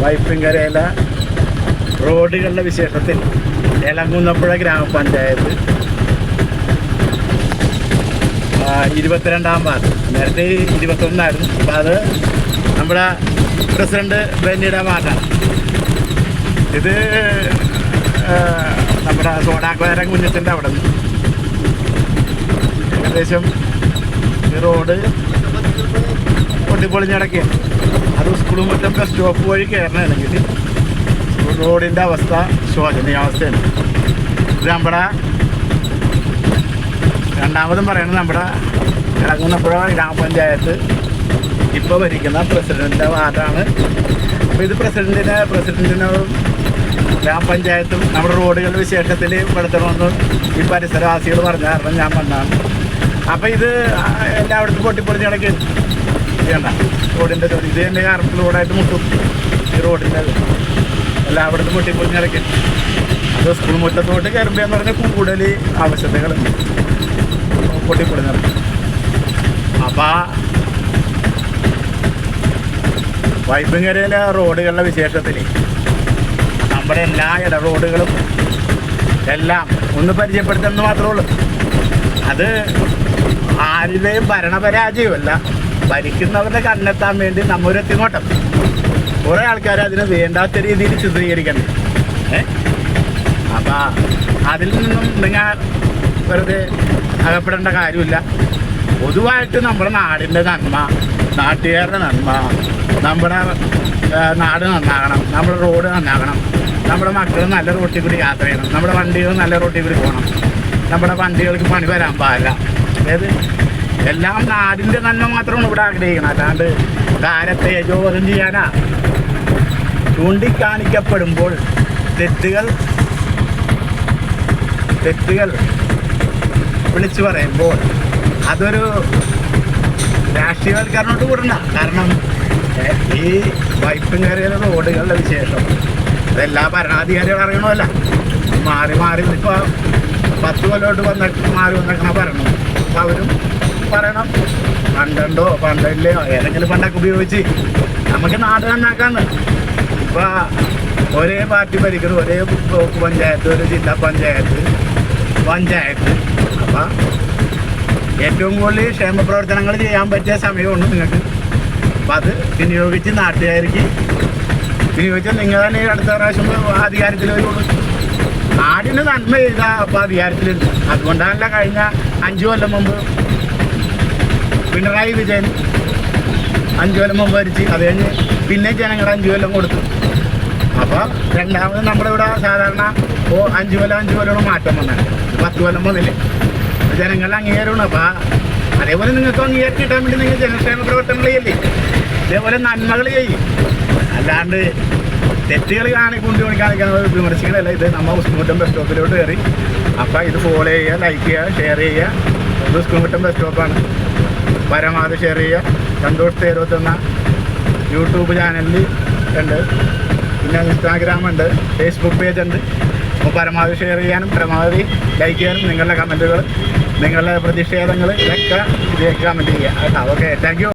വൈപ്പിൻകരയിലെ റോഡുകളുടെ വിശേഷത്തിൽ എളങ്കുന്നപ്പുഴ ഗ്രാമപഞ്ചായത്ത് 22ാം വാർഡ്, നേരത്തെ 21ആയിരുന്നു. അപ്പോൾ അത് നമ്മുടെ പ്രസിഡന്റ് ബെന്നിയുടെ വാർഡാണ്. ഇത് നമ്മുടെ സോഡാക്കോര കുഞ്ഞത്തിൻ്റെ അവിടെ നിന്ന് ഏകദേശം ഈ റോഡ് പൊട്ടിപ്പൊളിഞ്ഞിടക്കുകയാണ്. അത് സ്കൂളും മറ്റും ബസ് സ്റ്റോപ്പ് വഴി കയറണമെങ്കിൽ റോഡിൻ്റെ അവസ്ഥ ശോചനീയാവസ്ഥയാണ്. ഇത് നമ്മുടെ രണ്ടാമതും പറയുന്നത് നമ്മുടെ എളങ്കുന്നപ്പുഴ ഗ്രാമപഞ്ചായത്ത് ഇപ്പോൾ ഭരിക്കുന്ന പ്രസിഡന്റിൻ്റെ വാർഡാണ്. അപ്പോൾ ഇത് പ്രസിഡന്റിന് ഗ്രാമപഞ്ചായത്തും നമ്മുടെ റോഡുകളുടെ വിശേഷത്തിൽ പെടുത്തണമെന്ന് ഈ പരിസരവാസികൾ പറഞ്ഞ കാരണം ഞാൻ വന്നതാണ്. അപ്പോൾ ഇത് എല്ലായിടത്തും പൊട്ടിപ്പൊളിഞ്ഞ് കിടക്കി ചെയ്യണ്ട റോഡിൻ്റെ ഇത് തന്നെ കാർപ്പിൽ റോഡായിട്ട് മുട്ടും. ഈ റോഡിൻ്റെ എല്ലായിടത്തും പൊട്ടിപ്പൊളിഞ്ഞ് കിടക്കി. അത് സ്കൂൾ മുറ്റത്തോട്ട് കയറുമ്പോൾ എന്ന് പറഞ്ഞാൽ കൂടുതൽ ആവശ്യതകൾ പൊട്ടിപ്പൊളിഞ്ഞ് കിടക്കും. അപ്പോൾ വൈപ്പിൻകരയിലെ റോഡുകളുടെ വിശേഷത്തിൽ നമ്മുടെ എല്ലാ ഇടറോഡുകളും എല്ലാം ഒന്ന് പരിചയപ്പെടുത്തുന്നത് മാത്രമേ ഉള്ളൂ. അത് ആരുടെയും ഭരണപരാജയമല്ല, ഭരിക്കുന്നവരുടെ കണ്ണെത്താൻ വേണ്ടി നമ്മൊരു എത്തിനോട്ടം. കുറേ ആൾക്കാർ അതിന് വേണ്ടാത്ത രീതിയിൽ ചിത്രീകരിക്കണ്ടേ. അപ്പം അതിൽ നിന്നും നിങ്ങൾ വെറുതെ അകപ്പെടേണ്ട കാര്യമില്ല. പൊതുവായിട്ട് നമ്മുടെ നാടിൻ്റെ നന്മ, നാട്ടുകാരുടെ നന്മ, നമ്മുടെ നാട് നന്നാകണം, നമ്മുടെ റോഡ് നന്നാകണം, നമ്മുടെ മക്കൾ നല്ല റോട്ടിൽ കൂടി യാത്ര ചെയ്യണം, നമ്മുടെ വണ്ടികൾ നല്ല റോട്ടിൽ കൂടി പോകണം, നമ്മുടെ വണ്ടികൾക്ക് പണി വരാൻ പാടില്ല. അതായത് എല്ലാം നാടിൻ്റെ നന്മ മാത്രമാണ് ഇവിടെ ആഗ്രഹിക്കണം. അല്ലാണ്ട് കാലത്തെ യജോവധം ചെയ്യാനാ. ചൂണ്ടിക്കാണിക്കപ്പെടുമ്പോൾ തെറ്റുകൾ വിളിച്ചു പറയുമ്പോൾ അതൊരു രാഷ്ട്രീയവൽക്കരണോട്ട് കൂടണ്ട. കാരണം ഈ വൈപ്പിൻകരയിലെ റോഡുകളുടെ വിശേഷം അതെല്ലാ ഭരണാധികാരികളും അറിയണമല്ല. മാറി ഇപ്പോൾ 10 കൊല്ലോട്ട് മാറി വന്നേക്കണ പറയണം. അപ്പോൾ അവരും പറയണം 12 ഏതെങ്കിലും ഫണ്ടൊക്കെ ഉപയോഗിച്ച് നമുക്ക് നാട് നന്നാക്കാന്ന്. ഇപ്പോൾ ഒരേ പാർട്ടി ഭരിക്കുന്നത്, ഒരേ ബ്ലോക്ക് പഞ്ചായത്ത്, ഒരു ജില്ലാ പഞ്ചായത്ത്. അപ്പം ഏറ്റവും കൂടുതൽ ക്ഷേമ പ്രവർത്തനങ്ങൾ ചെയ്യാൻ പറ്റിയ സമയമുണ്ട് നിങ്ങൾക്ക്. അപ്പം അത് വിനിയോഗിച്ച് നാട്ടുകാർക്ക് വിനിയോഗിച്ചാൽ നിങ്ങൾ തന്നെ അടുത്ത പ്രാവശ്യം അധികാരത്തിൽ വരുള്ളൂ. നാടിന് നന്മ ചെയ്താൽ അപ്പോൾ അധികാരത്തിലുണ്ട്. അതുകൊണ്ടാണല്ല കഴിഞ്ഞ 5 കൊല്ലം മുമ്പ് പിണറായി വിജയൻ 5 കൊല്ലം മുമ്പ് ഭരിച്ച് അത് കഴിഞ്ഞ് പിന്നെ ജനങ്ങൾ 5 കൊല്ലം കൊടുത്തു. അപ്പോൾ രണ്ടാമത് നമ്മുടെ ഇവിടെ സാധാരണ 5 കൊല്ലം മാറ്റം വന്നാണ്. 10 കൊല്ലം മുതലേ ജനങ്ങളുടെ അംഗീകാരമാണ്. അപ്പോൾ അതേപോലെ നിങ്ങൾക്ക് അംഗീകാരം കിട്ടാൻ വേണ്ടി നിങ്ങൾ ജനക്ഷേമ പ്രവർത്തനങ്ങൾ ചെയ്യില്ലേ, ഇതേപോലെ നന്മകൾ ചെയ്യും. അല്ലാണ്ട് തെറ്റുകൾ കാണിക്കുന്നത് വിമർശിക്കണമല്ല. ഇത് നമ്മൾ സ്കൂട്ടം ബസ് സ്റ്റോപ്പിലോട്ട് കയറി. അപ്പോൾ ഇത് ഫോളോ ചെയ്യുക, ലൈക്ക് ചെയ്യുക, ഷെയർ ചെയ്യുക. ഇത് സ്കൂട്ടം ബസ് സ്റ്റോപ്പാണ്. പരമാവധി ഷെയർ ചെയ്യുക. സന്തോഷ് തേരോത്തെന്ന യൂട്യൂബ് ചാനലിൽ ഉണ്ട്, പിന്നെ ഇൻസ്റ്റാഗ്രാമുണ്ട്, ഫേസ്ബുക്ക് പേജുണ്ട്. അപ്പോൾ പരമാവധി ഷെയർ ചെയ്യാനും പരമാവധി ലൈക്ക് ചെയ്യാനും നിങ്ങളുടെ കമൻറ്റുകൾ, നിങ്ങളുടെ പ്രതിഷേധങ്ങൾ ഇതൊക്കെ ഇതിലേക്ക് കമൻറ്റ് ചെയ്യുക. Okay, thank you.